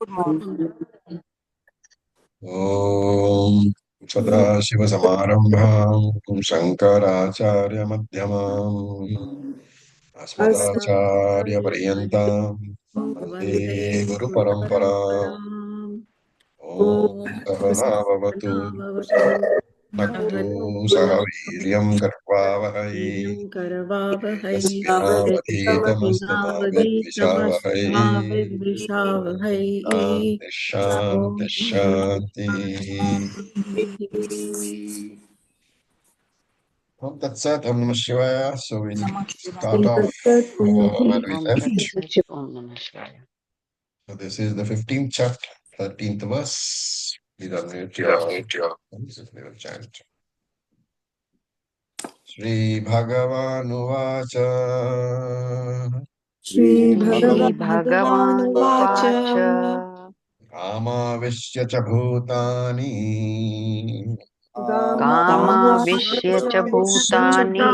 ॐ सदाशिवसमारम्भां शङ्कराचार्यमध्यमाम् अस्मदाचार्यपर्यन्तां वन्दे वन्दे गुरुपरम्पराम् गुरुपरम्पराम्। ॐ सहना भवतु भक्तु सह वीर्यं कर्वावहै वीर्यं करवावहै यस्मिनावधीतमस्तु मा यत्तमविद्विषावहै। शान्ति शान्ति शान्तिः Om Tat Sat, Om Namah Shivaya. So we'll start off where we Om Tat left. Sat, Om Namah Shivaya. So this is the 15th chapter, 13th verse. Please unmute your chant. Shri Bhagavan Uvacha श्रीभगवानुवाच श्रीभगवानुवाच Kamavishya cha bhutani कामाविश्य च भूतानि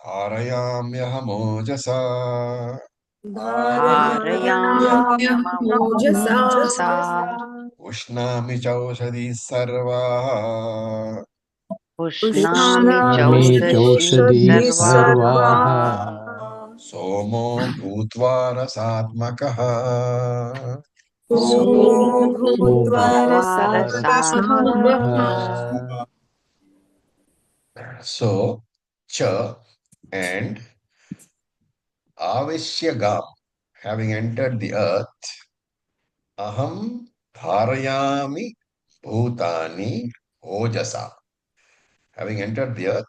Dharayamyahamojasa धारयाम्यहमोजसा धारयाम्यहमोजसा Ushnami chaushadhi sarva पुष्णामि पुष्णामि नामि चौषधीः चौषधीः सर्वाः सर्वाः सोमो भूत्वा रसात्मकः सोमो सोमो भूत्वा भूत्वा रसात्मकः रसात्मकः रसात्मकः So, cha and avishyagam, having entered the earth, aham dharayami bhutani ojasa. Having entered the earth,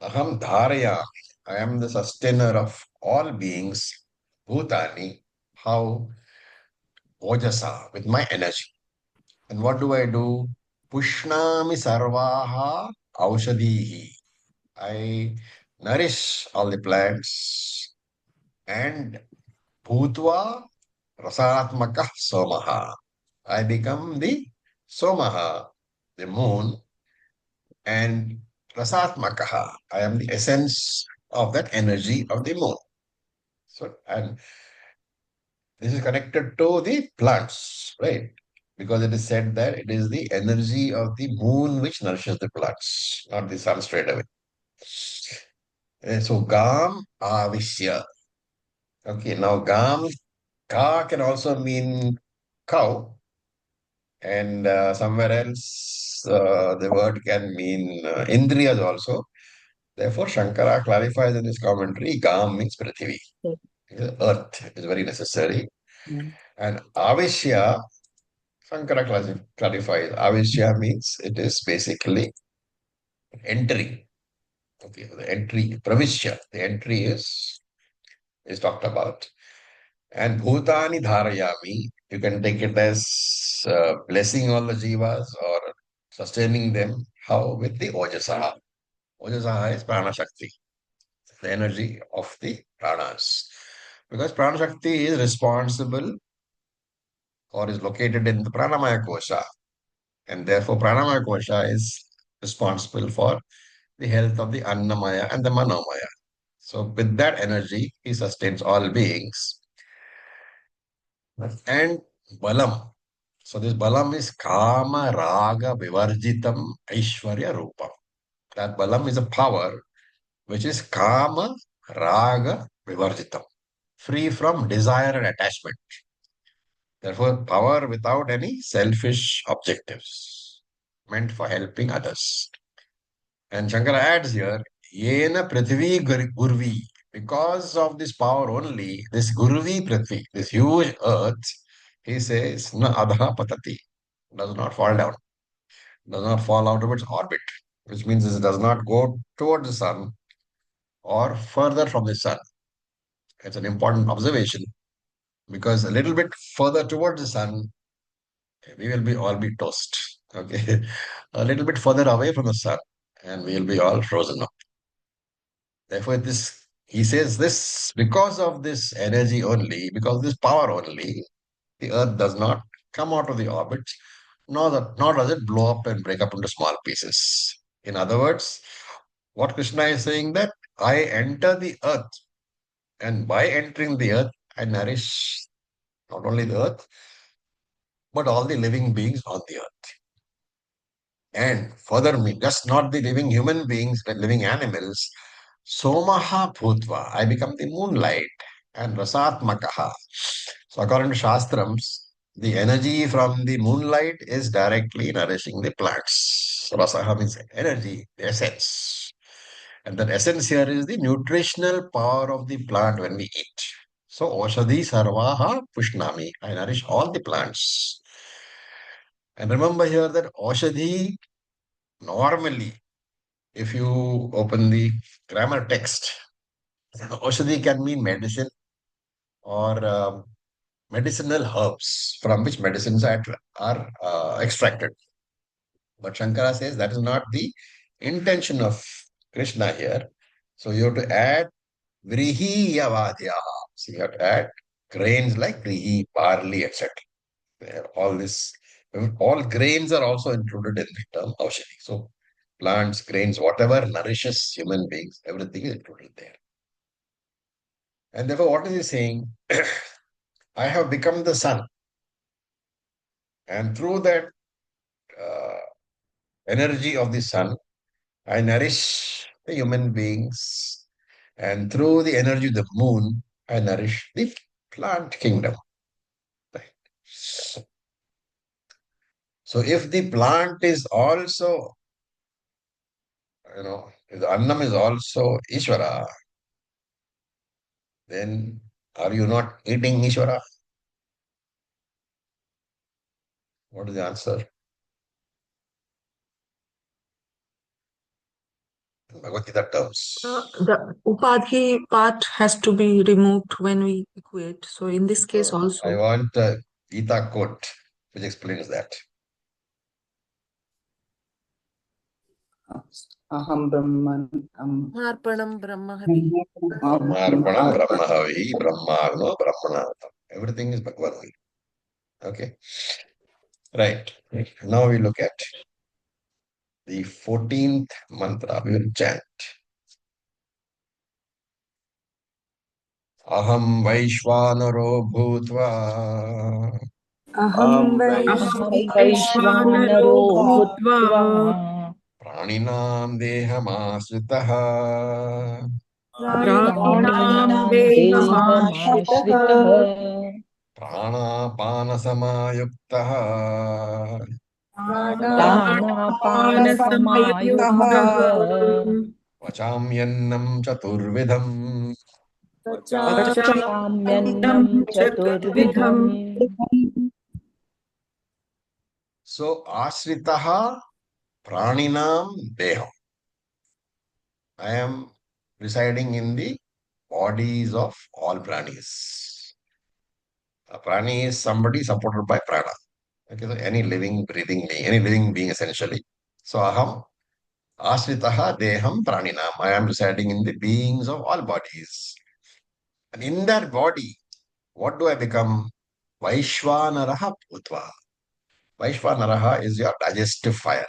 aham dharayami, I am the sustainer of all beings, bhutani, how? Ojasa, with my energy. And what do I do? Pushnami sarvaha aushadhihi. I nourish all the plants and bhutva rasatmaka somaha. I become the somaha, the moon, and rasatmakaha. I am the essence of that energy of the moon. So, and this is connected to the plants, right? Because it is said that it is the energy of the moon which nourishes the plants, not the sun straight away. And so Gam Avishya. Okay, now Gam, Ka can also mean cow, and somewhere else the word can mean Indriyas also. Therefore, Shankara clarifies in his commentary, Gam means Prithvi. Earth is very necessary. And Avishya, Shankara clarifies, Avishya means it is basically entry. Okay, the entry, Pravishya, the entry is talked about. And Bhutani Dharayami, you can take it as blessing all the jivas or sustaining them. How? With the Ojasaha. Ojasaha is Prana Shakti, the energy of the pranas. Because Prana Shakti is responsible or is located in the Pranamaya Kosha. And therefore, Pranamaya Kosha is responsible for the health of the Annamaya and the Manomaya. So, with that energy, he sustains all beings. And Balam. So, this Balam is Kama Raga Vivarjitam Aishwarya Rupam. That Balam is a power which is Kama Raga Vivarjitam, free from desire and attachment. Therefore, power without any selfish objectives, meant for helping others. And Shankara adds here, Yena Prithvi Gurvi. Because of this power only, this Gurvi Prithvi, this huge earth, he says, Na Adha Patati, does not fall down, does not fall out of its orbit, which means it does not go towards the sun or further from the sun. It's an important observation because a little bit further towards the sun, we will be all be toast. Okay. A little bit further away from the sun, and we will be all frozen up. Therefore, this he says this because of this energy only, because of this power only, the earth does not come out of the orbit, nor does it blow up and break up into small pieces. In other words, what Krishna is saying that I enter the earth, and by entering the earth, I nourish Not only the earth, but all the living beings on the earth. And furthermore, just not the living human beings, but living animals. Somaha Bhutva, I become the moonlight, and Rasatmakaha. So according to Shastrams, the energy from the moonlight is directly nourishing the plants. Rasaha means energy, the essence. And that essence here is the nutritional power of the plant when we eat. So Oshadhi Sarvaha Pushnami, I nourish all the plants. And remember here that Oshadhi, normally, if you open the grammar text, Oshadhi can mean medicine or medicinal herbs from which medicines are extracted. But Shankara says that is not the intention of Krishna here. So you have to add Vrihi Yavadyaha. So you have to add grains like Vrihi, barley, etc. All this, all grains are also included in the term Aushadhi. So plants, grains, whatever nourishes human beings, everything is included there. And therefore, what is he saying? I have become the sun. And through that uh, energy of the sun, I nourish the human beings. And through the energy of the moon, I nourish the plant kingdom. Right. So if the plant is also, if the Annam is also Ishvara, then are you not eating Ishvara? What is the answer? Bhagavad Gita terms. The upadhi part has to be removed when we equate. So in this case I also, want a Gita quote which explains that. Aham Brahman. Arpanam Brahmahavi. Brahmarpanam Brahmahavi Brahmarno Brahmanartham. Everything is Bhagavad Gita. Okay. Right. Now we look at the 14th mantra. We will chant. Aham Vaishvanaro Bhutva aham Vaishvanaro Bhutva Praninam Dehamasritaha Praninam देहमाश्रितः Dehamashritah Pranapanasamayuktaha प्राणापानसमायुक्तः Pranapanasamaयुktah Vachamyannam Chaturvidham. पचाम्यन्नं Vachamyannam चतुर्विधम् Chaturvidham. So Asritaha Praninam Deham. I am residing in the bodies of all pranis. A prani is somebody supported by prana. Okay, so any living, breathing being, any living being essentially. So aham asritaha deham praninam. I am residing in the beings of all bodies. And in that body, what do I become? Vaishvanaraha Bhutva. Vaishvanaraha is your digestive fire,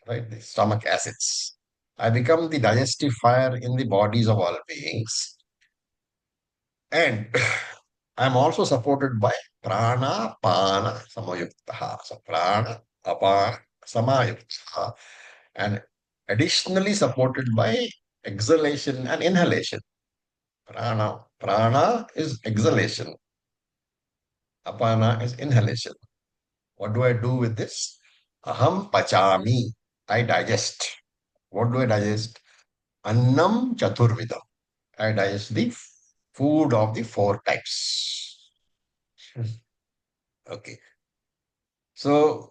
right? The stomach acids. I become the digestive fire in the bodies of all beings. And I am also supported by prana, pana, samayuktaha. So prana, apana, samayuktaha. And additionally supported by exhalation and inhalation. Prana is exhalation. Apana is inhalation. What do I do with this? Aham pachami. I digest. What do I digest? Annam chaturvidam. I digest the food of the four types. Okay. So,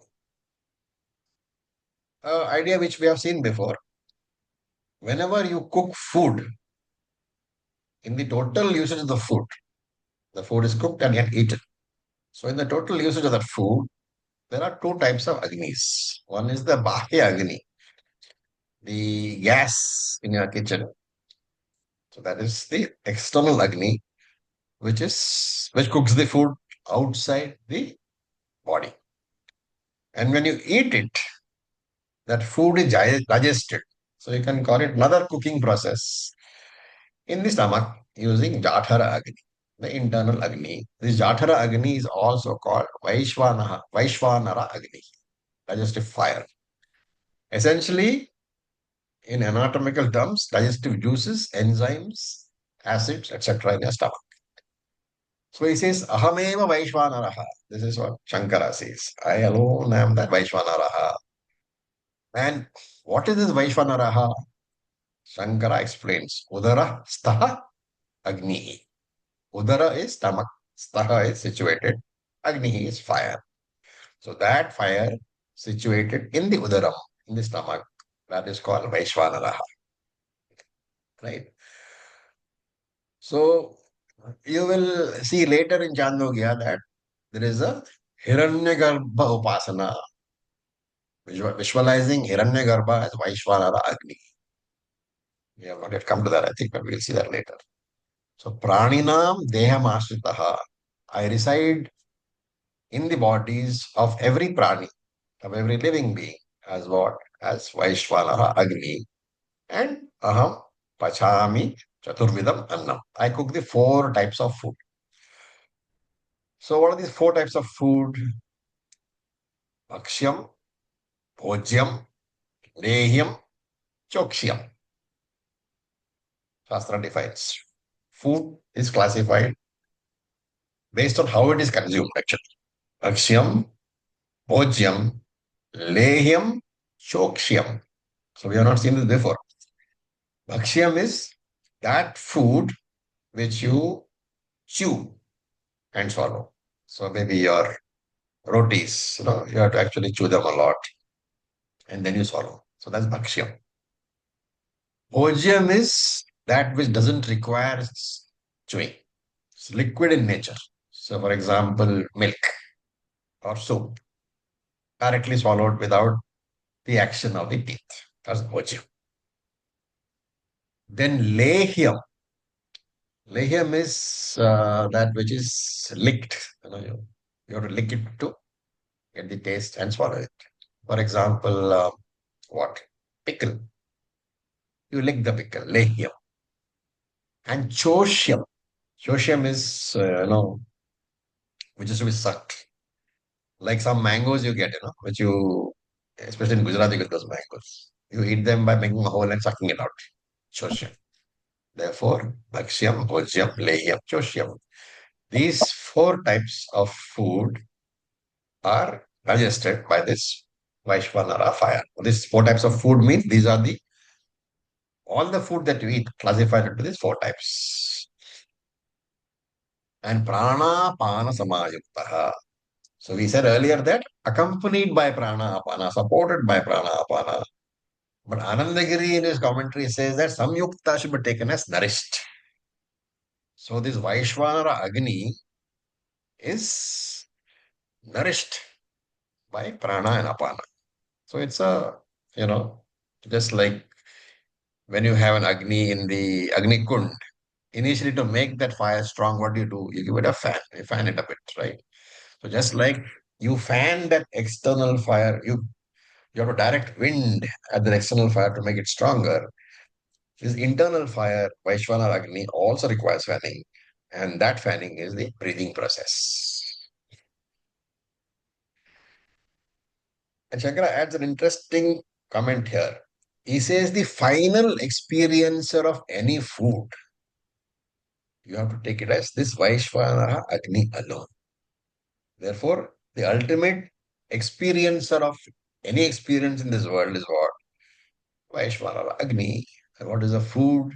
idea which we have seen before. Whenever you cook food, in the total usage of the food is cooked and yet eaten. So, in the total usage of that food, there are two types of agnis. One is the bahya agni, the gas in your kitchen. So that is the external agni, which cooks the food outside the body. And when you eat it, that food is digested. So you can call it another cooking process in the stomach using Jathara agni. the internal Agni. This Jatara Agni is also called Vaishvanara Agni, digestive fire. Essentially, in anatomical terms, digestive juices, enzymes, acids, etc. in your stomach. So he says, Ahameva Vaishvanaraha. This is what Shankara says. I alone am that Vaishvanaraha. And what is this Vaishvanaraha? Shankara explains, Udara Staha Agni. Udara is stomach, Staha is situated, Agni is fire. So that fire situated in the Udaram, in the stomach, that is called Vaishvanaraha. Right? So you will see later in Chandogya that there is a Hiranyagarbha Upasana, visualizing Hiranyagarbha as Vaishvanara Agni. We have not yet come to that, I think, but we'll see that later. So Praninam Deham Ashritaha. I reside in the bodies of every prani, of every living being, as what? As Vaishvanara Agni. And Aham Pachami Chaturvidam Annam. I cook the 4 types of food. So what are these 4 types of food? Bhakshyam, Bhojyam, Lehyam, Chokshyam. Shastra defines. Food is classified based on how it is consumed actually. Bhakshyam, Bhojyam, Lehyam, Chokshyam. So we have not seen this before. Bhakshyam is that food which you chew and swallow. So maybe your rotis, you have to actually chew them a lot and then you swallow. So that's Bhakshyam. Bhojyam is that which doesn't require chewing. It's liquid in nature. So for example, milk or soup, directly swallowed without the action of the teeth. That's Bhojyam. Then Lehyam. Lehyam is that which is licked. You have to lick it to get the taste and swallow it. For example, what? Pickle. You lick the pickle, Lehyam. And Choshyam. Choshyam is, which is to be sucked. Like some mangoes you get, which you, especially in Gujarat, you get those mangoes. You eat them by making a hole and sucking it out. Choshyam. Therefore, Bhakshyam, Bhojyam, Lehyam, Choshyam. These 4 types of food are digested by this Vaishvanara fire. These 4 types of food means these are all the food that you eat classified into these 4 types. And prana pana samayuktaha. So we said earlier that accompanied by prana apana, supported by prana apana. But Anandagiri in his commentary says that samyukta should be taken as nourished. So this Vaishvanara Agni is nourished by prana and apana. So it's just like when you have an Agni in the Agni Kund, initially to make that fire strong, what do? You give it a fan. You fan it a bit, right? So just like you fan that external fire, you have to direct wind at the external fire to make it stronger. This internal fire, Vaishvanar Agni, also requires fanning. And that fanning is the breathing process. And Shankara adds an interesting comment here. He says the final experiencer of any food, you have to take it as this Vaishvanara Agni alone. Therefore, the ultimate experiencer of any experience in this world is what? Vaishvanara Agni. And what is the food?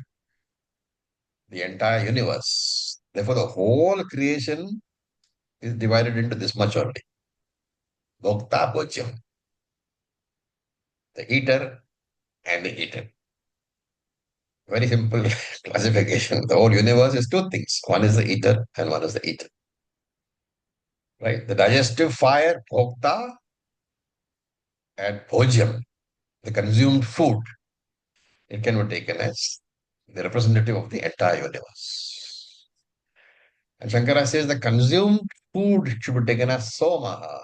The entire universe. Therefore, the whole creation is divided into this much only. Bhokta Bhojyam. The eater and the eaten. Very simple classification. The whole universe is 2 things. One is the eater and one is the eaten. Right? The digestive fire, Bhokta, and Bhojyam, the consumed food. It can be taken as the representative of the entire universe. And Shankara says the consumed food should be taken as Somaha.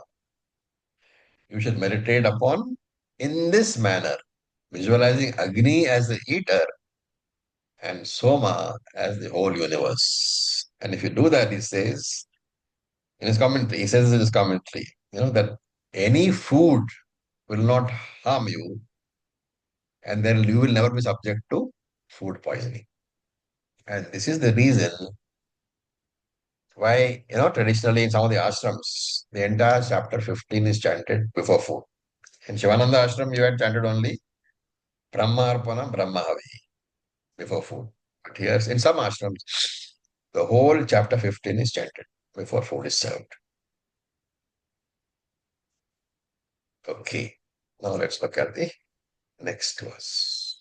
You should meditate upon in this manner, visualizing Agni as the eater and Soma as the whole universe. And if you do that, he says, in his commentary, that any food will not harm you, and then you will never be subject to food poisoning. And this is the reason why, traditionally in some of the ashrams, the entire chapter 15 is chanted before food. In Shivananda ashram, you had chanted only Brahmarpana Brahmahavi before food. But here, in some ashrams, the whole chapter 15 is chanted before food is served. Okay, now let's look at the next verse.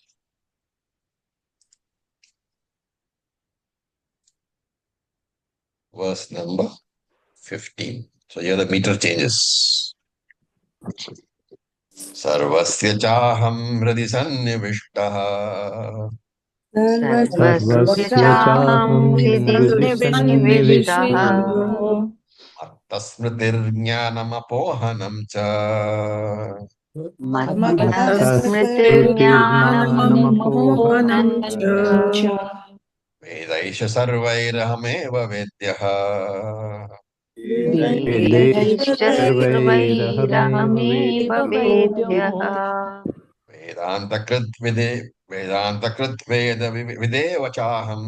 Verse number 15. So here the meter changes. Sarvasya chaham hridhi sannivishtaha सर्वस्य चाहं हृदि सन्निविष्टः tasmritirjnanamohanam cha मत्तः स्मृतिर्ज्ञानमपोहनं स्मृतिर्ज्ञानमपोहनं च च Vedaisha sarvairahameva vedyaha वेदैश्च सर्वैरहमेव वेद्यः Vedantakrit veda videva chaham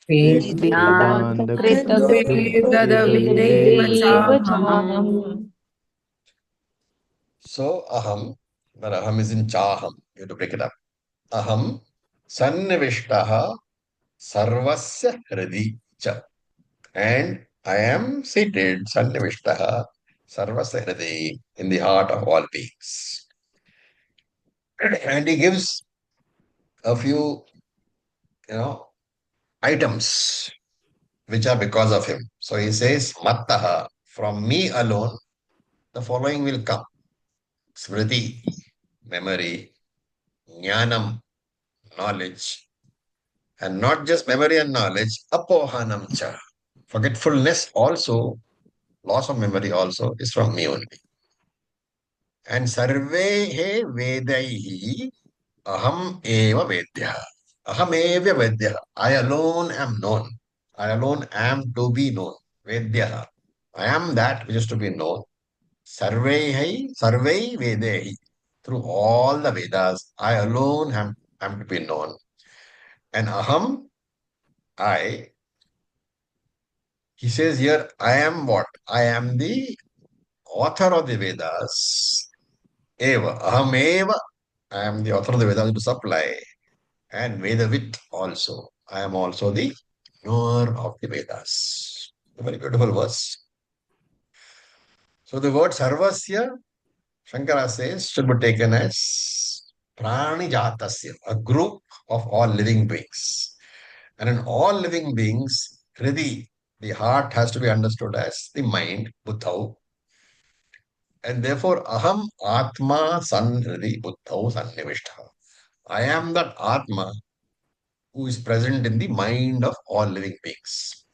वेदविदेव चाहम् वेदान्तकृतवेदविदेव So aham, but aham is in chaham. You have to break it up. Aham sannivishtaha sarvasya hridi cha. And I am seated, sannivishtaha sarvasya hridi, in the heart of all beings. And he gives a few, items which are because of him. So he says, mattaha, from me alone, the following will come. Smriti, memory, jnanam, knowledge, and not just memory and knowledge, apohanam cha. Forgetfulness also, loss of memory also is from me only. And sarvehe vedaihi aham eva vedya. Aham eva vedya. I alone am known. I alone am to be known. Vedya. I am that which is to be known. Sarvei Vedehi. Through all the Vedas, I alone am to be known. And Aham, I, he says here, I am what? I am the author of the Vedas. Eva. Aham Eva. I am the author of the Vedas to supply. And Vedavit also. I am also the knower of the Vedas. A very beautiful verse. So the word Sarvasya, Shankara says, should be taken as Prani Jatasya, a group of all living beings. And in all living beings, Hridi, the heart, has to be understood as the mind, Buddhau. And therefore, Aham Atma San Hridi Buddhau Sannivishta. I am that Atma who is present in the mind of all living beings.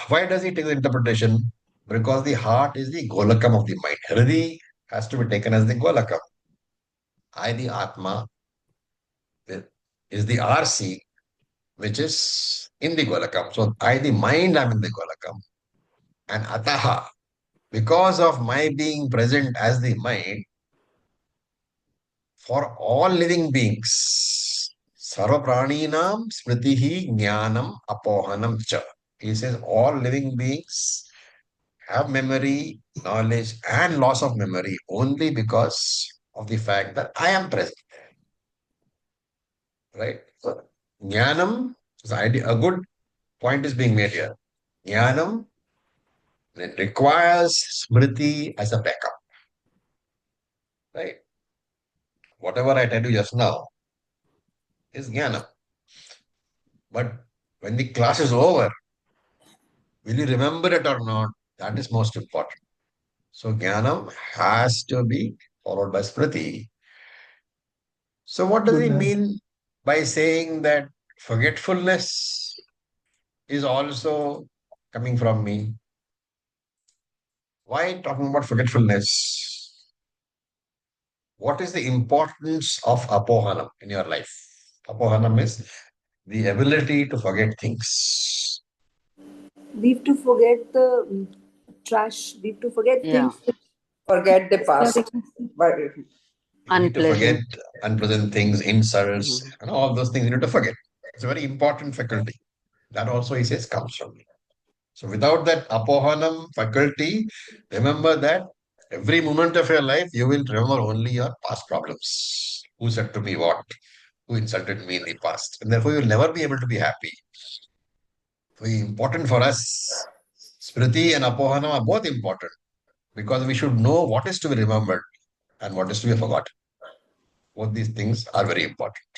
Why does he take the interpretation? Because the heart is the Golakam of the mind. Hridi has to be taken as the Golakam. I, the Atma, is the RC, which is in the Golakam. So I, the mind, am in the Golakam. And Ataha, because of my being present as the mind, for all living beings, Sarva Praninam Smritihi Jnanam Apohanam Cha. He says all living beings have memory, knowledge, and loss of memory only because of the fact that I am present. Right? So, Jnanam, a good point is being made here. Jnanam, it requires Smriti as a backup. Right? Whatever I tell you just now is Jnanam. But when the class is over, will you remember it or not? That is most important. So Jnanam has to be followed by Smriti. So what does he mean by saying that forgetfulness is also coming from me? Why talking about forgetfulness? What is the importance of Apohanam in your life? Apohanam is the ability to forget things. Leave to forget the trash. Leave to forget Yeah. things Forget the that past. But You need to forget Unpleasant. unpleasant things, insults, Mhm. and all those things you need to forget. It's a very important faculty. That also, he says, comes from me. So without that apohanam faculty, remember that every moment of your life, you will remember only your past problems. Who said to me what? Who insulted me in the past? And therefore, you'll never be able to be happy. Very important for us. Smriti and apohanam are both important because we should know what is to be remembered and what is to be forgotten. Both these things are very important.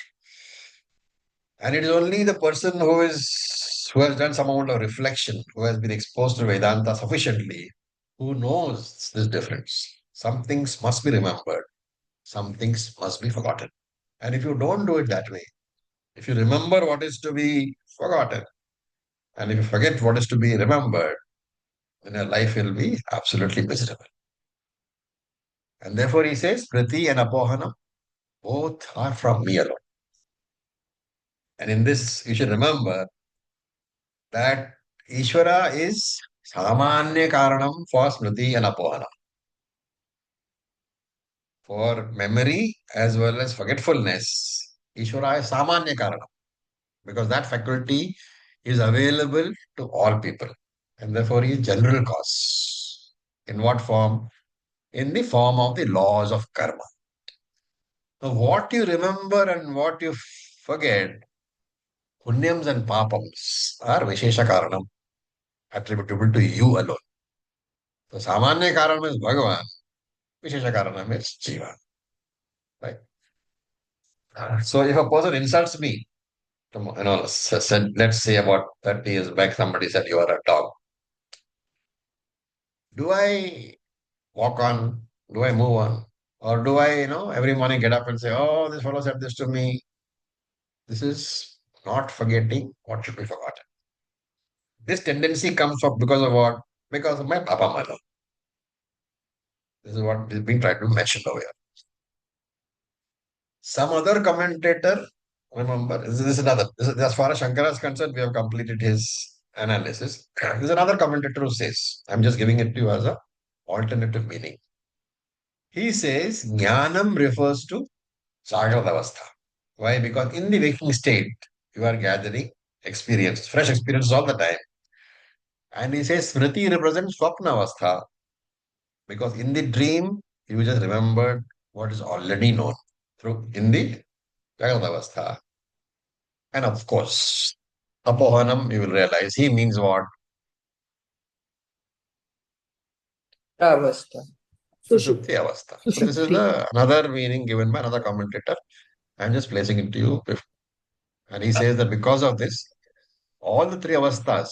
And it is only the person who has done some amount of reflection, who has been exposed to Vedanta sufficiently, who knows this difference. Some things must be remembered, some things must be forgotten. And if you don't do it that way, if you remember what is to be forgotten, and if you forget what is to be remembered, then your life will be absolutely miserable. And therefore he says, Priti and Apohanam, both are from me alone. And in this, you should remember that Ishvara is Samanya Karanam for Smriti and Apohana. For memory as well as forgetfulness, Ishvara is Samanya Karanam because that faculty is available to all people and therefore he is general cause. In what form? In the form of the laws of karma. So what you remember and what you forget, punyams and papams, are Vishesha Karanam, attributable to you alone. So Samanya Karanam is Bhagavan. Vishesha Karanam is Jiva. Right? So if a person insults me, let's say about 30 years back, somebody said you are a dog. Do I walk on? Do I move on? Or do I, every morning get up and say, oh, this fellow said this to me? This is not forgetting what should be forgotten. This tendency comes up because of what? Because of my papa mother. This is what is being tried to mention over here. Some other commentator, remember, this is another. As far as Shankara is concerned, we have completed his analysis. There's another commentator who says, I'm just giving it to you as a alternative meaning. He says, Jnanam refers to Jagrata Avastha. Why? Because in the waking state, you are gathering experience, fresh experience all the time. And he says, Smriti represents Swapna Avastha. Because in the dream, you just remembered what is already known through in the Jagrata Avastha. And of course, Apohanam, you will realize he means what? Avastha. Sushupti Avastha. So this is another meaning given by another commentator. I'm just placing it to you. And he says that because of this, all the three avasthas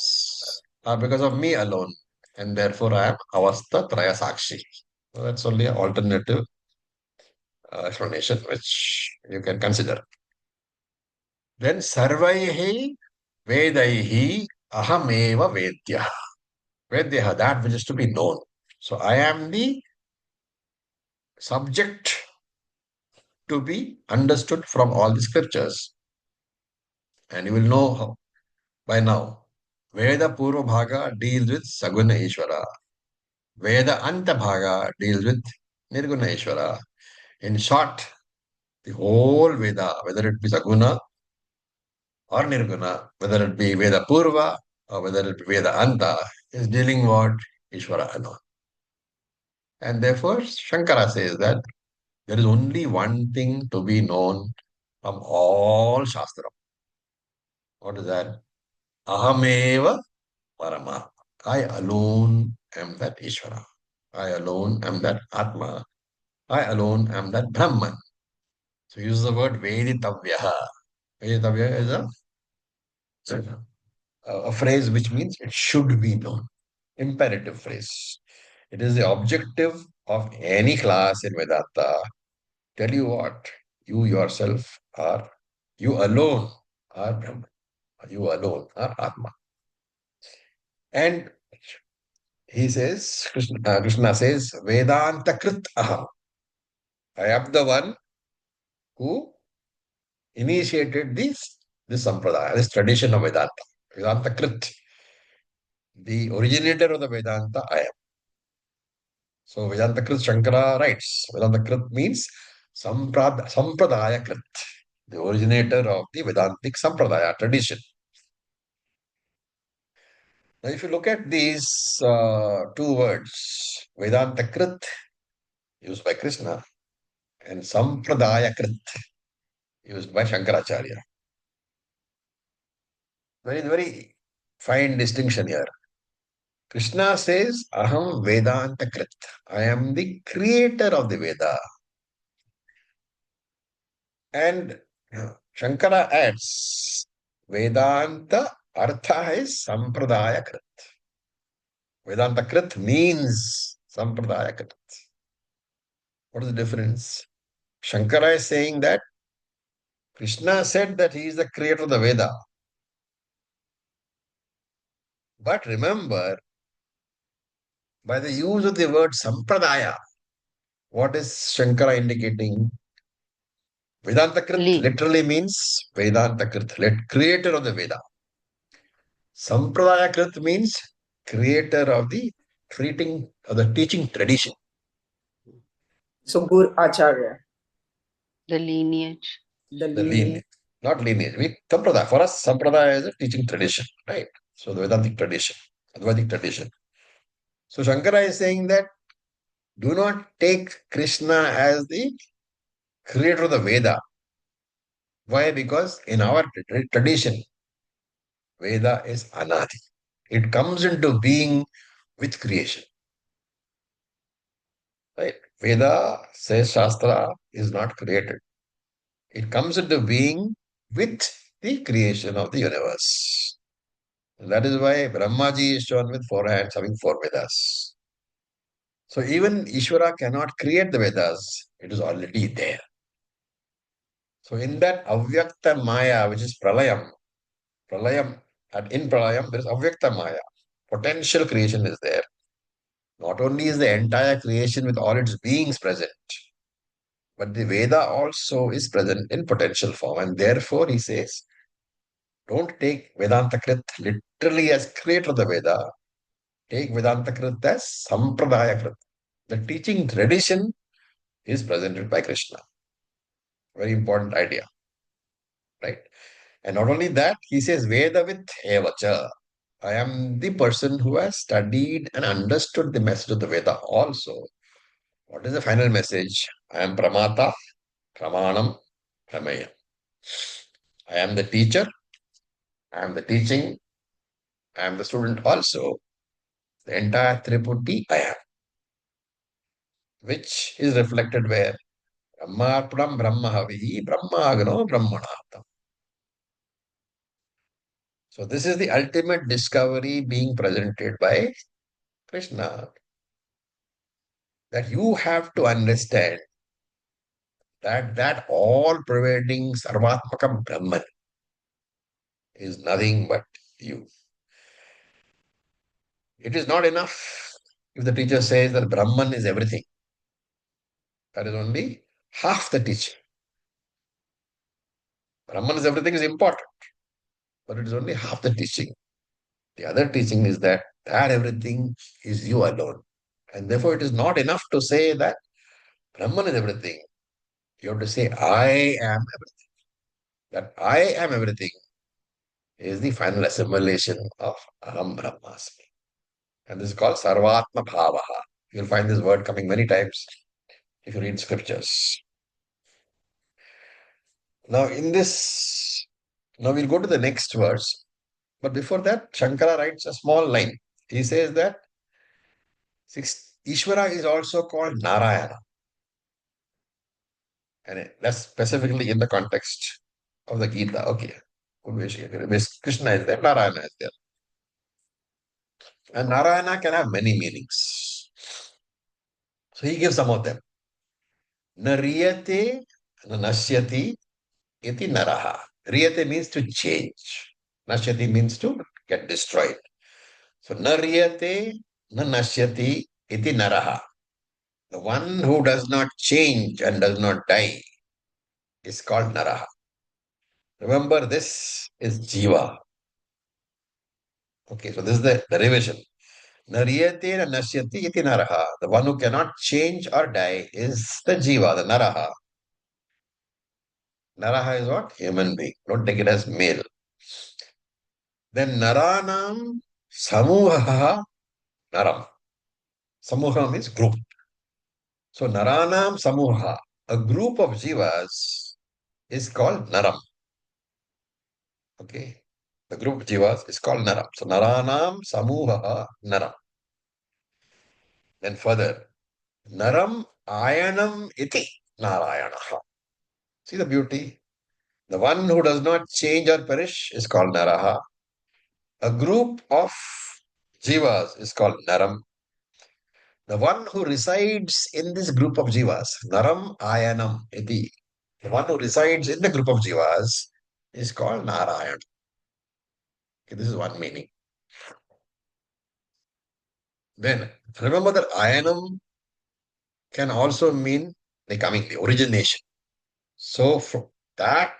are because of me alone. And therefore I am Avastha Traya Sakshi. So that's only an alternative explanation which you can consider. Then Sarvaihi Vedaihi Ahameva Vedya. Vedya, that which is to be known. So I am the subject to be understood from all the scriptures. And you will know how, by now. Veda Purva Bhaga deals with Saguna Ishvara. Veda Anta Bhaga deals with Nirguna Ishvara. In short, the whole Veda, whether it be Saguna or Nirguna, whether it be Veda Purva or whether it be Veda Anta, is dealing what? Ishvara alone. And therefore, Shankara says that there is only one thing to be known from all Shastra. What is that? Ahameva Parama. I alone am that Ishvara. I alone am that Atma. I alone am that Brahman. So use the word Veditavya. Veditavya is a phrase which means it should be known. Imperative phrase. It is the objective of any class in Vedanta. Tell you what, you yourself are, you alone are Brahman. You alone are Atma. And he says, Krishna says, Vedanta Krit Aham. I am the one who initiated this this Sampradaya, this tradition of Vedanta. Vedanta Krit. The originator of the Vedanta, I am. So Vedanta Krit Shankara writes. Vedanta Krit means Sampradaya Krit, the originator of the Vedantic Sampradaya tradition. Now, if you look at these two words, Vedanta Krit, used by Krishna, and Sampradaya Krit, used by Shankaracharya. Very fine distinction here. Krishna says, Aham Vedanta Krit. I am the creator of the Veda. And Shankara adds, Vedanta Artha is Sampradaya Krit. Vedanta Krit means Sampradaya Krit. What is the difference? Shankara is saying that Krishna said that he is the creator of the Veda. But remember, by the use of the word Sampradaya, what is Shankara indicating? Vedanta Krit literally means Vedanta Krit, creator of the Veda. Sampradaya Krit means creator of the teaching tradition. So Guru Acharya. The lineage. The The lineage. lineage, not lineage. Sampradaya. For us, Sampradaya is a teaching tradition, right? So the Vedantic tradition, Advaitic tradition. So Shankara is saying that do not take Krishna as the creator of the Veda. Why? Because in our tradition, Veda is anadi. It comes into being with creation. Right? Veda says Shastra is not created. It comes into being with the creation of the universe. And that is why Brahmaji is shown with 4 hands having 4 Vedas. So even Ishvara cannot create the Vedas. It is already there. So in that Avyakta Maya, which is Pralayam, and in Pralayam there is Avyakta Maya. Potential creation is there. Not only is the entire creation with all its beings present, but the Veda also is present in potential form. And therefore, he says, don't take Vedanta Krit literally as creator of the Veda. Take Vedanta Krit as Sampradaya Krit. The teaching tradition is presented by Krishna. Very important idea. Right? And not only that, he says, Vedavit Evacha. I am the person who has studied and understood the message of the Veda also. What is the final message? I am Pramata, Pramanam, Prameya. I am the teacher, I am the teaching, I am the student also. The entire Tripurti I am. Which is reflected where? Brahmarpanam Brahmahavihi Brahmagano Brahmanatam. So this is the ultimate discovery being presented by Krishna. That you have to understand that all-pervading Sarvatmakam Brahman is nothing but you. It is not enough if the teacher says that Brahman is everything. That is only half the teaching. Brahman is everything is important, but it is only half the teaching. The other teaching is that everything is you alone. And therefore, it is not enough to say that Brahman is everything. You have to say, I am everything. That I am everything is the final assimilation of Aham Brahmasmi. And this is called Sarvatma Bhavaha. You'll find this word coming many times if you read scriptures. Now, we'll go to the next verse. But before that, Shankara writes a small line. He says that Ishvara is also called Narayana. And that's specifically in the context of the Gita. Okay. Krishna is there, Narayana is there. And Narayana can have many meanings. So he gives some of them. Nariyate Nashyati iti naraha. Riyate means to change. Nashyati means to get destroyed. So nariyate nashyati iti naraha. The one who does not change and does not die is called naraha. Remember, this is Jiva. Okay, so this is the derivation. Nariyate na nasyati iti naraha. The one who cannot change or die is the Jiva, the Naraha. Naraha is what? Human being. Don't take it as male. Then Naranam Samuhaha Naram. Samuha means group. So Naranam Samuha, a group of Jivas is called Naram. Okay. The group of Jivas is called Naram. So Naranam Samuha Naram. Then further, Naram Ayanam Iti Narayanaha. See the beauty? The one who does not change or perish is called Naraha. A group of Jivas is called Naram. The one who resides in this group of Jivas, Naram Ayanam Iti. The one who resides in the group of Jivas is called Narayan. Okay, this is one meaning. Then remember that Ayanam can also mean the coming, the origination. So from that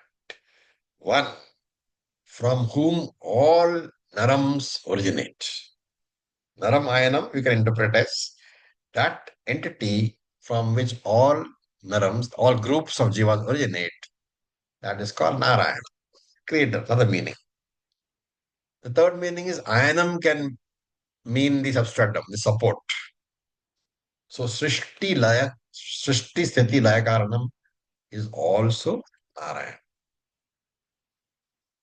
one from whom all Narams originate. Naram Ayanam we can interpret as that entity from which all Narams, all groups of Jivas originate. That is called Narayana. Creator, another meaning. The third meaning is Ayanam can mean the substratum, the support. So Srishti Sthiti Laya Karanam is also Narayana.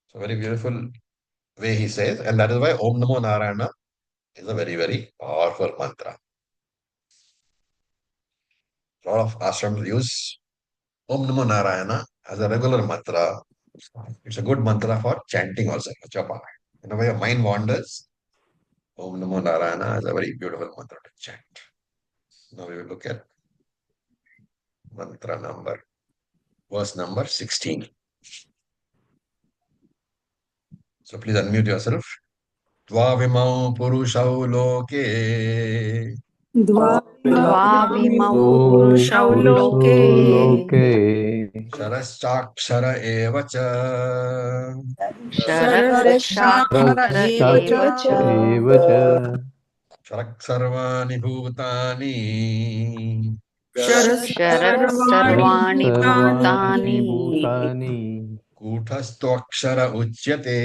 So very beautiful way he says, and that is why Om Namo Narayana is a very, very powerful mantra. A lot of ashrams use Om Namo Narayana as a regular mantra. It's a good mantra for chanting also, japa. Whenever your mind wanders, Om Namo Narayana is a very beautiful mantra to chant. Now we will look at mantra number, verse number 16. So please unmute yourself. Dvavimau purushau loke Dvavimau Purushau loke Sharaschakshara eva cha Sharakshakshara eva cha एव च Sharak sarvani bhutani Sharak शरः sarvani सर्वाणि bhutani भूतानि Kutastokshara uchyate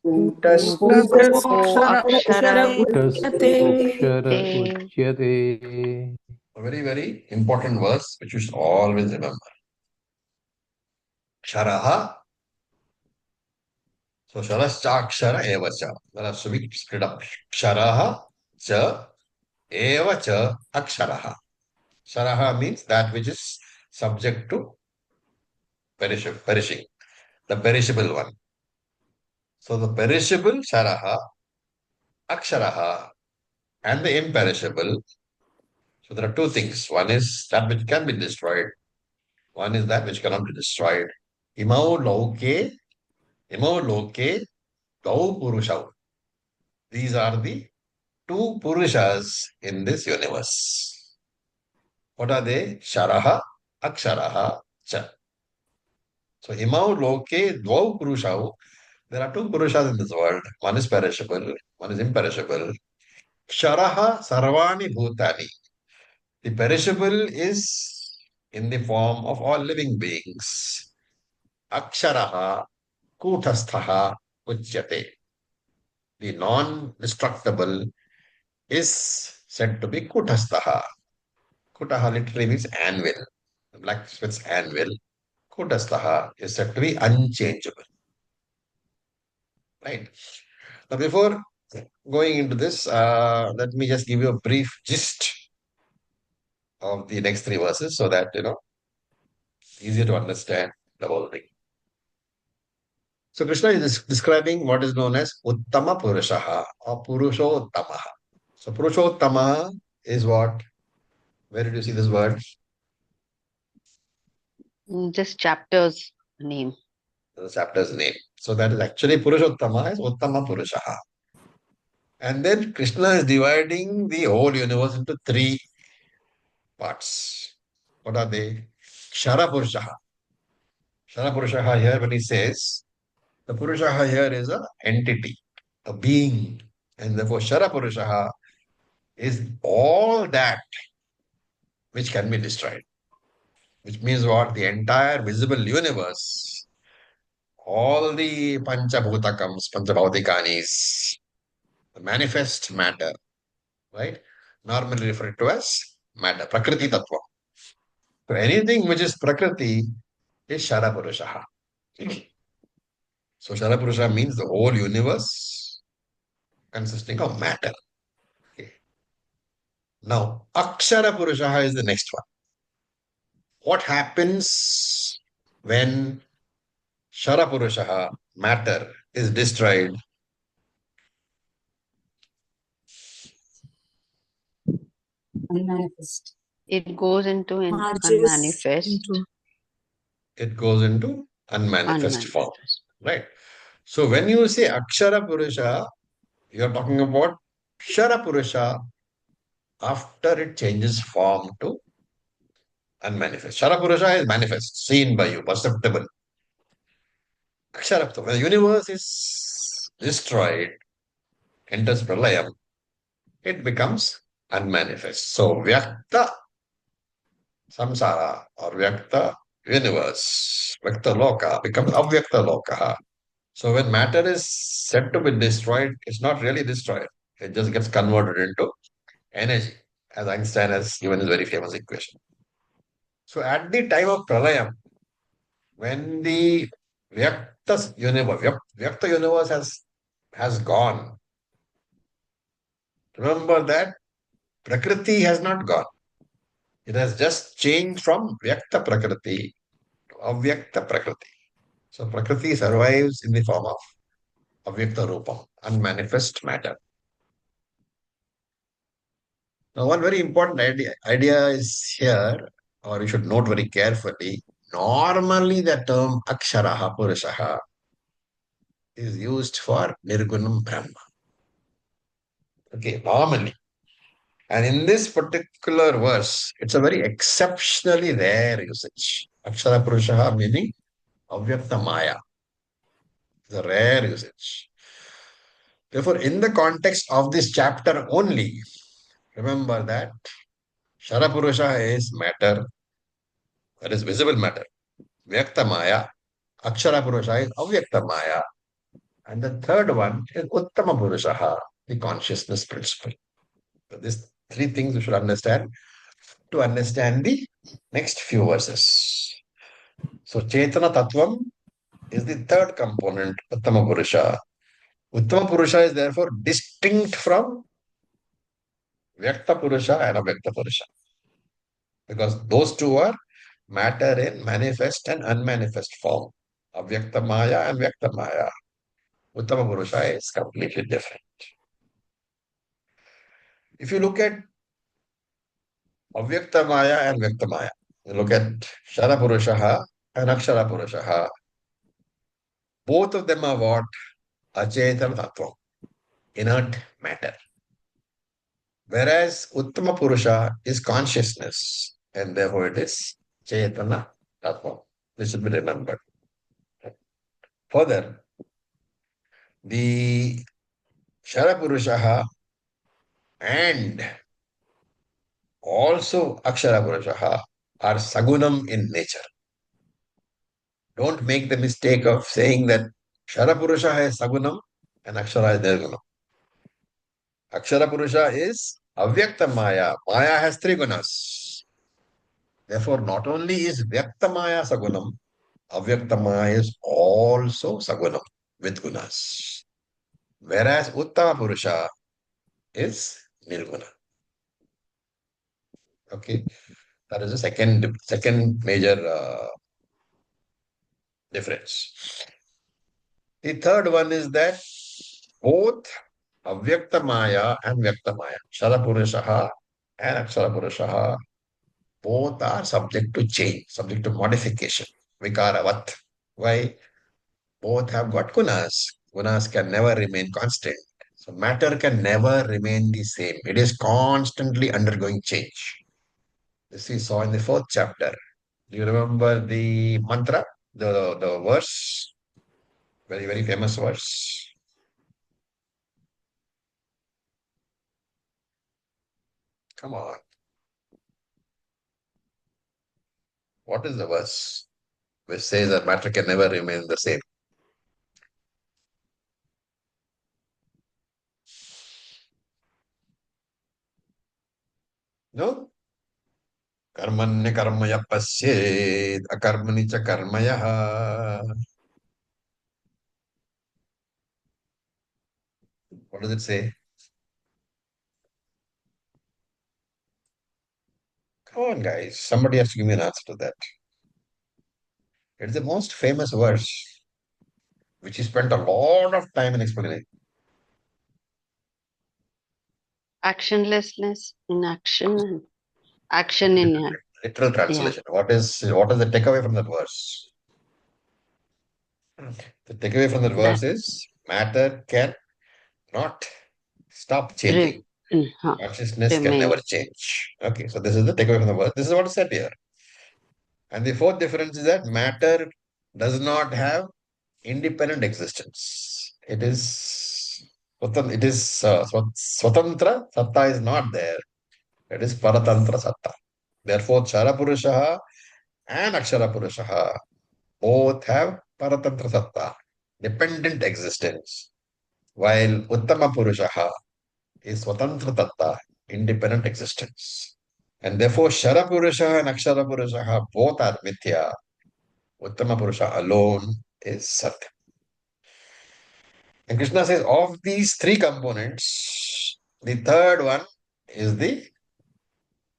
Kutastho akshara कूटस्थोऽक्षर uchyate उच्यते A very, very important verse which you should always remember. Sharaha. So Sharaschakshara eva cha. That has to be split up. Sharaha cha eva cha aksharaha. Sharaha means that which is subject to perishing. The perishable one. So the perishable Sharaha, Aksharaha, and the imperishable. So there are two things. One is that which can be destroyed. One is that which cannot be destroyed. Imau loke, dau purushau. These are the two purushas in this universe. What are they? Sharaha, Aksharaha, Cha. So imau loke, dvau purushau. There are two purushas in this world. One is perishable, one is imperishable. Sharaha sarvani bhutani. The perishable is in the form of all living beings. Aksharaha kutasthaha uchyate. The non-destructible is said to be kutasthaha. Kutaha literally means anvil. The blacksmith's anvil. Kutasthaha is said to be unchangeable. Right. Now before going into this, let me just give you a brief gist of the next three verses so that, easier to understand the whole thing. So Krishna is describing what is known as Uttama Purushaha or Purushottamaha. So Purushottama is what? Where did you see this word? Just chapter's name. The chapter's name. So that is actually Purushottama is Uttama Purushaha. And then Krishna is dividing the whole universe into three parts. What are they? Kshara Purushaha. Sharapurushaha here, when he says, the Purushaha here is an entity, a being. And therefore, Sharapurushaha is all that which can be destroyed. Which means what? The entire visible universe, all the Panchabhutakams, Panchabhautikanis, the manifest matter, right? Normally referred to as matter, Prakriti Tattva. So anything which is Prakriti is Sharapurushaha. So Sharapurusha means the whole universe consisting of matter. Okay. Now, Akshara Purushaha is the next one. What happens when Sharapurushaha, matter, is destroyed? Unmanifest. It goes into an Merges unmanifest. into It goes into unmanifest form. Unmanifest. Right. So when you say Akshara Purusha, you are talking about Kshara Purusha after it changes form to unmanifest. Kshara Purusha is manifest, seen by you, perceptible. Akshara, when the universe is destroyed, enters pralayam, it becomes unmanifest. So Vyakta samsara or Vyakta universe, Vyakta loka becomes Avyakta loka. So when matter is said to be destroyed, it's not really destroyed. It just gets converted into energy, as Einstein has given his very famous equation. So at the time of Pralayam, when the Vyakta universe has gone, remember that Prakriti has not gone. It has just changed from Vyakta Prakriti to Avyakta Prakriti. So Prakriti survives in the form of Avyakta Rupam, unmanifest matter. Now, one very important idea is here, or you should note very carefully. Normally, the term Aksharaha Purushaha is used for Nirgunam Brahma. Okay, normally. And in this particular verse, it's a very exceptionally rare usage. Akshara Purushaha meaning Avyakta Maya. It's a rare usage. Therefore, in the context of this chapter only, remember that Sharapurusha is matter, that is visible matter. Vyakta Maya, Akshara Purusha is Avyakta Maya. And the third one is Uttama Purushaha, the consciousness principle. So these three things you should understand to understand the next few verses. So Chetana Tattvam is the third component, Uttama Purusha. Uttama Purusha is therefore distinct from Vyakta Purusha and Avyakta Purusha. Because those two are matter in manifest and unmanifest form. Avyakta Maya and Vyakta Maya. Uttama Purusha is completely different. If you look at Avyakta Maya and Vyakta Maya, you look at Shara Purushaha and Akshara Purushaha, both of them are what? Achetana Tattva, inert matter. Whereas Uttama Purusha is consciousness, and therefore it is Chetana Tattva. This should be remembered. Further, the Shara Purushaha and also Akshara Purushaha are Sagunam in nature. Don't make the mistake of saying that Shara Purusha is Sagunam and Akshara is Nirgunam. Akshara Purusha is Avyakta Maya. Maya has three gunas. Therefore, not only is Vyakta Maya Sagunam, Avyakta Maya is also Sagunam with gunas. Whereas Uttama Purusha is Nirguna. Okay, that is the second major difference. The third one is that both Avyakta Maya and Vyakta Maya, Shara Purushaha and Akshara Purushaha, both are subject to change, subject to modification. Vikaravat. Why? Both have got gunas. Gunas can never remain constant. So matter can never remain the same. It is constantly undergoing change. This we saw in the fourth chapter. Do you remember the mantra? the verse, very, very famous verse. Come on. What is the verse which says that matter can never remain the same? No? Karmanya karmaya pasyet, akarmani cha karmaya. What does it say? Come on, guys. Somebody has to give me an answer to that. It's the most famous verse, which he spent a lot of time in explaining. Actionlessness in action and action in act. Literal translation. What is the takeaway from that verse? The takeaway from that verse is matter can not stop changing. Consciousness can Remain. never change. Okay, so this is the takeaway from the verse. This is what is said here. And the fourth difference is that matter does not have independent existence. It is Swatantra Satta is not there. It is Paratantra Satta. Therefore, Chara Purushaha and Akshara Purushaha both have Paratantra Satta, dependent existence, while Uttama Purushaha is Swatantra Tatta, independent existence. And therefore, Shara Purushaha and Akshara Purushaha both are Mithya. Uttama Purusha alone is Satya. And Krishna says, of these three components, the third one is the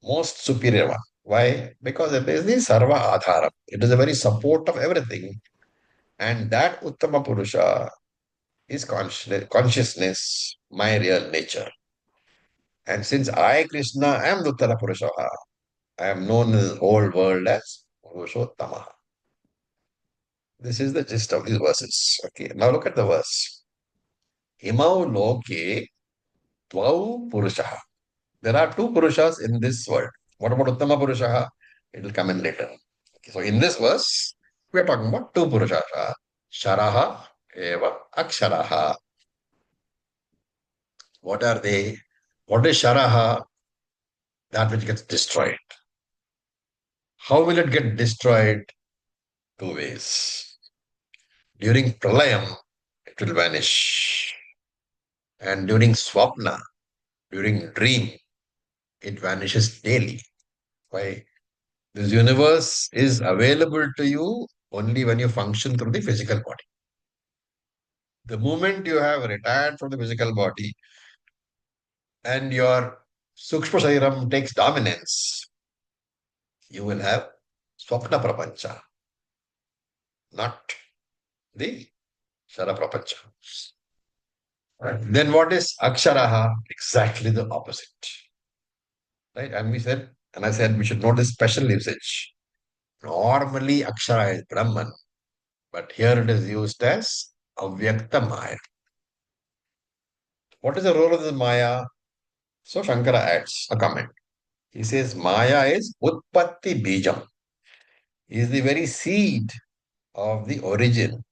most superior one. Why? Because it is the Sarva Adhara. It is the very support of everything. And that Uttama Purusha is consciousness, my real nature. And since I, Krishna, am the Uttara Purusha, I am known in the whole world as Purushottama. This is the gist of these verses. Okay, now look at the verse. Imau loke tvau purushaha. There are two purushas in this world. What about Uttama Purushaha? It will come in later. Okay, so in this verse, we are talking about two purushas. Sharaha eva aksharaha. What are they? What is Sharaha? That which gets destroyed. How will it get destroyed? Two ways. During Pralayam, it will vanish. And during Swapna, during dream, it vanishes daily. Why? This universe is available to you only when you function through the physical body. The moment you have retired from the physical body and your Sukshma Shairam takes dominance, you will have Swapna Prapancha, not the Shara Prapancha. Right. Then what is Aksharaha? Exactly the opposite. Right? And I said we should know this special usage. Normally Akshara is Brahman, but here it is used as Avyakta Maya. What is the role of the Maya? So Shankara adds a comment. He says Maya is Utpatti Bijam. Is the very seed of the origin.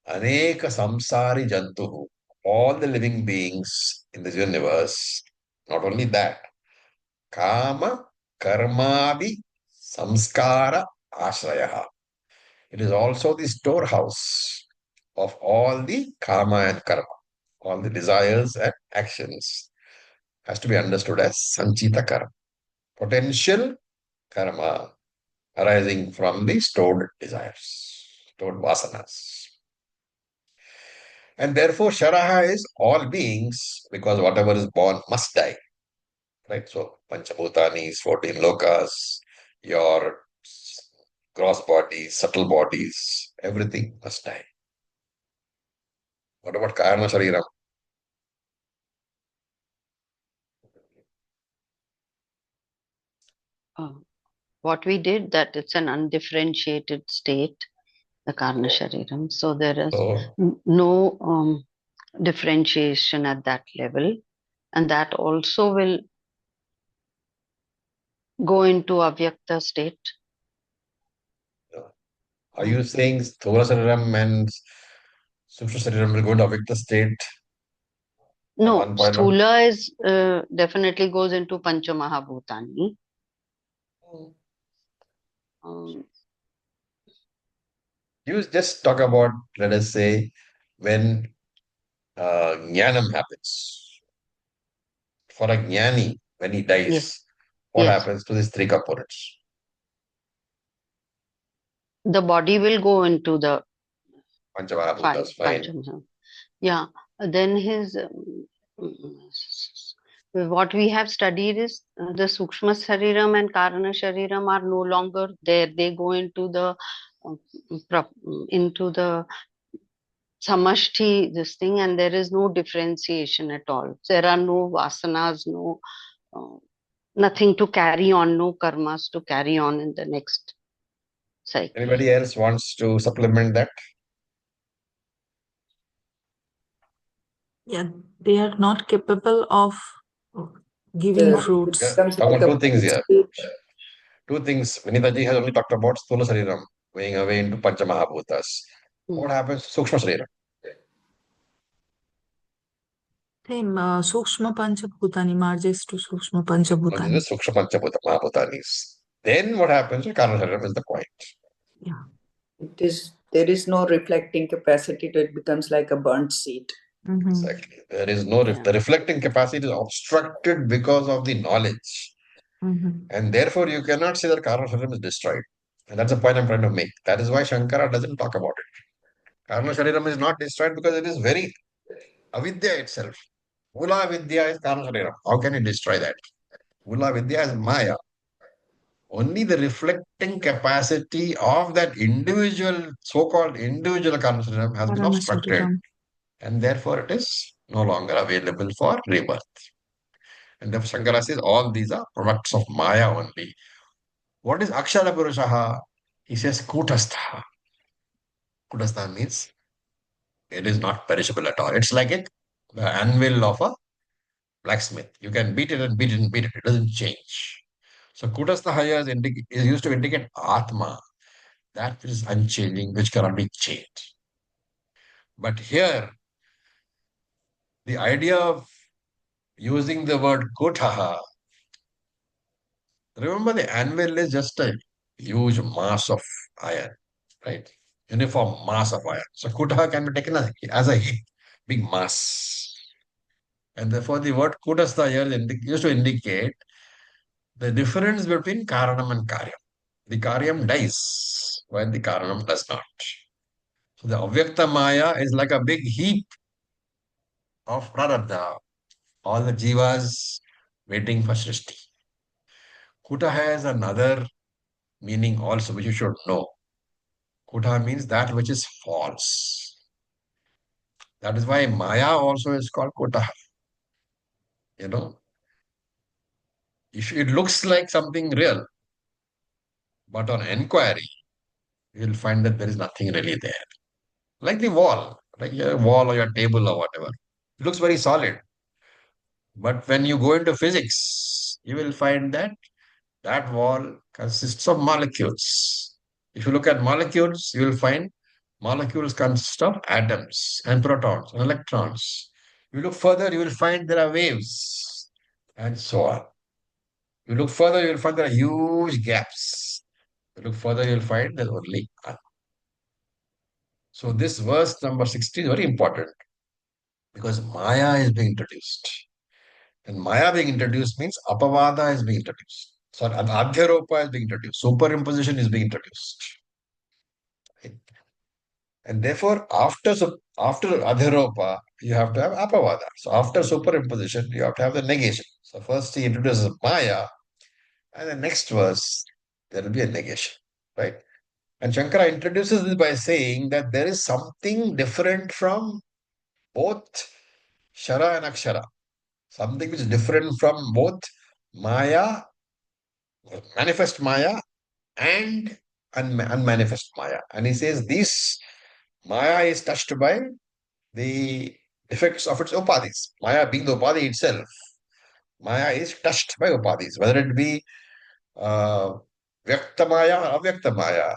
Aneka Samsari Jantuhu. All the living beings in this universe. Not only that. Kama Karmabi Samskara Ashrayaha. It is also the storehouse of all the karma and karma, all the desires and actions. Has to be understood as Sanchita karma, potential karma arising from the stored desires, stored vasanas. And therefore, Sharaha is all beings because whatever is born must die. Right? So, Panchabhutanis, 14 lokas, your gross bodies, subtle bodies, everything must die. What about Karma Shariram? What we did, that it's an undifferentiated state, the Karna Shariram. So there is So, no differentiation at that level. And that also will go into Avyakta state. Are you saying Sthula Shariram and Sukshma Shariram will go into Avyakta state at No, 1.1? Sthula is definitely goes into Pancha Mahabhutani. Um, You just talk about, let us say, when Jnanam happens. For a Jnani, when he yes, dies, what yes. happens to these three components? The body will go into the five Panchamahabhutas, fine. Pancham. Yeah. Then his what we have studied is the Sukshma Shariram and Karana Shariram are no longer there. They go into the uh, into the samashti this thing, and there is no differentiation at all. There are no vasanas, no uh, nothing to carry on, no karmas to carry on in the next cycle. Anybody else wants to supplement that? Yeah, they are not capable of giving fruits. Yeah, Comes talk like about a two things here. state. Two things. Vinitaji has only talked about Sthula Shariram going away into Panchamahabhutas. What happens to Sukshma Shariram? Same, Sukshma Panchabhutani merges to Sukshma This Panchabhutani. is Sukshma Mahabhutanis. Then what happens to Karana Shariram is the point. Yeah. There is no reflecting capacity, so it becomes like a burnt seed. Mhm. Exactly. There is no, the reflecting capacity is obstructed because of the knowledge. Mhm. And therefore, you cannot say that Karana Shariram is destroyed. And that's the point I'm trying to make. That is why Shankara doesn't talk about it. Karana Shariram is not destroyed because it is very avidya itself. Mula Vidya is Karana Shariram. How can you destroy that? Mula Vidya is Maya. Only the reflecting capacity of that individual, so-called individual Karana Shariram has been Karana obstructed. Shariram. And therefore, it is no longer available for rebirth. And therefore, Shankara says all these are products of Maya only. What is Akshara Purushaha? He says Kutastha. Kutastha means it is not perishable at all. It's like the anvil of a blacksmith. You can beat it and beat it and beat it. It doesn't change. So Kutastha is used to indicate Atma, that which is unchanging, which cannot be changed. But here, the idea of using the word Kutaha, remember the anvil is just a huge mass of iron, right? Uniform mass of iron. So Kutaha can be taken as a big mass. And therefore the word Kutastha here used to indicate the difference between Karanam and Karyam. The Karyam dies while the Karanam does not. So the Avyakta Maya is like a big heap of Prarabdha, all the jivas waiting for Srishti. Kuta has another meaning also which you should know. Kuta means that which is false. That is why Maya also is called Kuta. You know, if it looks like something real, but on inquiry, you will find that there is nothing really there. Like the wall, like your wall or your table or whatever. It looks very solid. But when you go into physics, you will find that that wall consists of molecules. If you look at molecules, you will find molecules consist of atoms and protons and electrons. You look further, you will find there are waves and so on. You look further, you will find there are huge gaps. You look further, you will find there's only one. So this verse number 16 is very important because Maya is being introduced. And Maya being introduced means Apavada is being introduced. So Adhyaropa is being introduced. Superimposition is being introduced. Right? And therefore, after Adhyaropa, you have to have Apavada. So after superimposition, you have to have the negation. So first he introduces Maya, and the next verse, there will be a negation. Right? And Shankara introduces this by saying that there is something different from both Shara and Akshara. Something which is different from both Maya, manifest Maya, and unmanifest Maya. And he says this Maya is touched by the effects of its upadhis. Maya being the upadhi itself, Maya is touched by upadhis, whether it be Vyakta Maya or Avyakta Maya.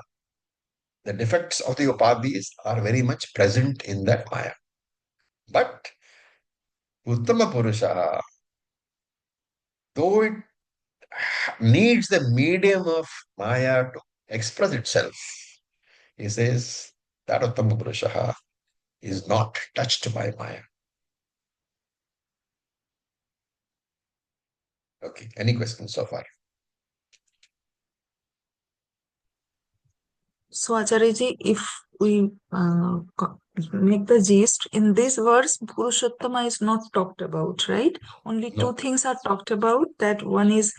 the defects of the upadhis are very much present in that Maya. But Uttama Purusha, though it needs the medium of Maya to express itself, he says that Uttama Purusha is not touched by Maya. Okay, any questions so far? So, Acharyaji, if we make the gist, in this verse, Purushottama is not talked about, right? Only No. two things are talked about. That one is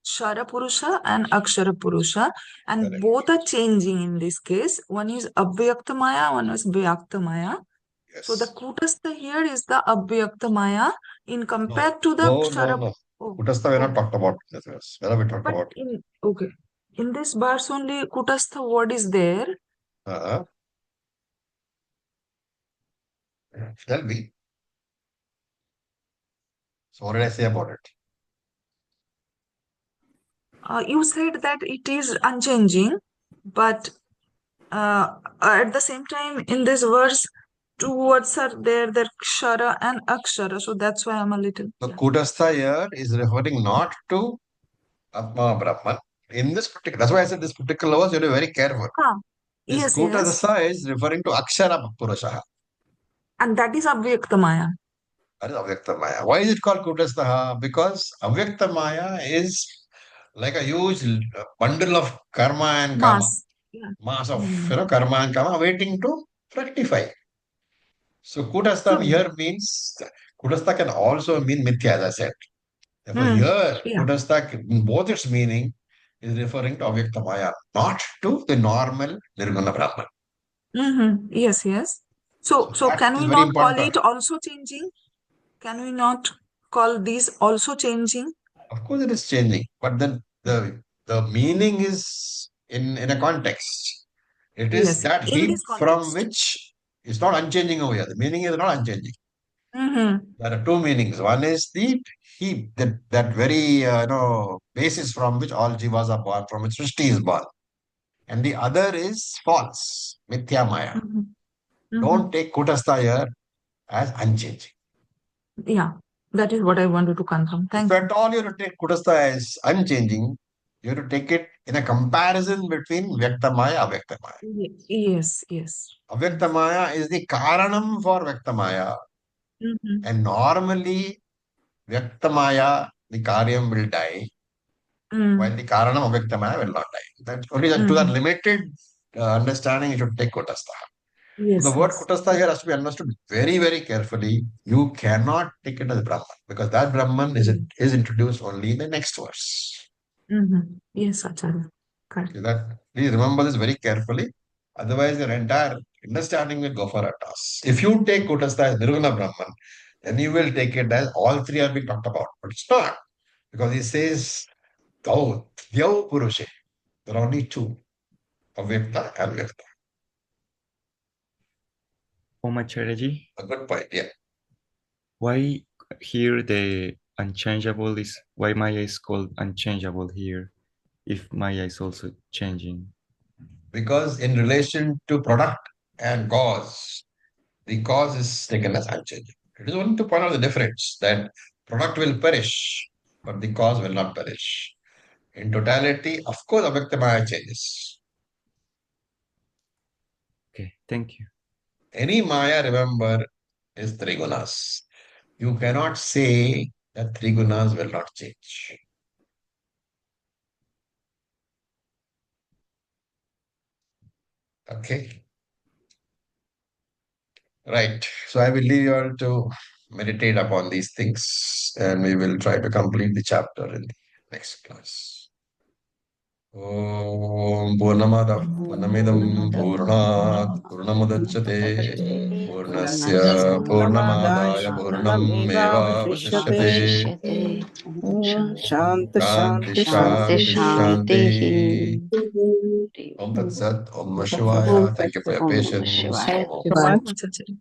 Kshara Purusha and Akshara Purusha, and Correct. both are changing in this case. One is Abhyakta Maya, one is Vyakta Maya. Yes. So the Kutastha here is the Abhyakta Maya in compared to the No. Kshara. Oh, Kutastha we are not okay. talked about in this verse. Where are we talked But about? in this verse only Kutastha word is there. Tell me. So what did I say about it? You said that it is unchanging, but at the same time, in this verse, two words are there, they're Kshara and Akshara. So that's why I'm a little. The Yeah. Kutastha here is referring not to Atma Brahman. In this particular, that's why I said this particular verse, you have to be very careful. This Yes, yes. Kutastha is referring to Akshara Purusha. And that is Abhyakta Maya. That is Avyakta Maya. Why is it called Kutastha? Because Avyakta Maya is like a huge bundle of karma and kama. Mass. Yeah. Mass of karma and kama waiting to fructify. So Kutastha here means, Kutastha can also mean Mithya, as I said. Therefore here, Yeah. Kutastha, in both its meaning, is referring to Avyakta Maya, not to the normal Nirguna Brahman. Yes, yes. So that can is we very not call important. it also changing? Can we not call these also changing? Of course, it is changing, but then the meaning is in a context. It is Yes, that in heap this from context. which is not unchanging over here. The meaning is not unchanging. Mm-hmm. There are two meanings. One is the heap, that very basis from which all jivas are born, from which Srishti is born. And the other is false, Mithya Maya. Don't take Kutastha here as unchanging. Yeah, that is what I wanted to confirm. Thank If you. at all you have to take Kutastha as unchanging, you have to take it in a comparison between Vyakta Maya and Avyakta Maya. Yes, yes. Avyakta Maya is the Karanam for Vyakta Maya. And normally, Vyakta Maya, the Karyam will die, while the Karanam Avyakta Maya will not die. That's only to that limited understanding you should take Kutastha. Yes, So the word yes. Kutastha here has to be understood very, very carefully. You cannot take it as Brahman, because that Brahman is introduced only in the next verse. Yes, Acharya. Correct. Please remember this very carefully. Otherwise, your entire understanding will go for a toss. If you take Kutastha as Nirguna Brahman, then you will take it as all three are being talked about. But it's not. Because he says, Dhyau Purushe. There are only two, Avyakta and Vyakta. Acharyaji, A good point, yeah. why here the unchangeable is, why Maya is called unchangeable here, if Maya is also changing? Because in relation to product and cause, the cause is taken as unchanging. It is only to point out the difference that product will perish, but the cause will not perish. In totality, of course, Avyakta Maya changes. Okay, thank you. Any Maya, remember, is three gunas. You cannot say that three gunas will not change. Okay. Right. So I will leave you all to meditate upon these things, and we will try to complete the chapter in the next class. Om Purnamada Purnamidam Purnat Purnamudachyate Purnasya Purnamadaya Purnam Eva Vasishyate Shant Shanti Shanti Shanti Shanti Shanti. Om Tat Sat Om Namah Shivaya. Thank you for your Om Namah patience. Shivaya. Om. Thank you so much, Acharya.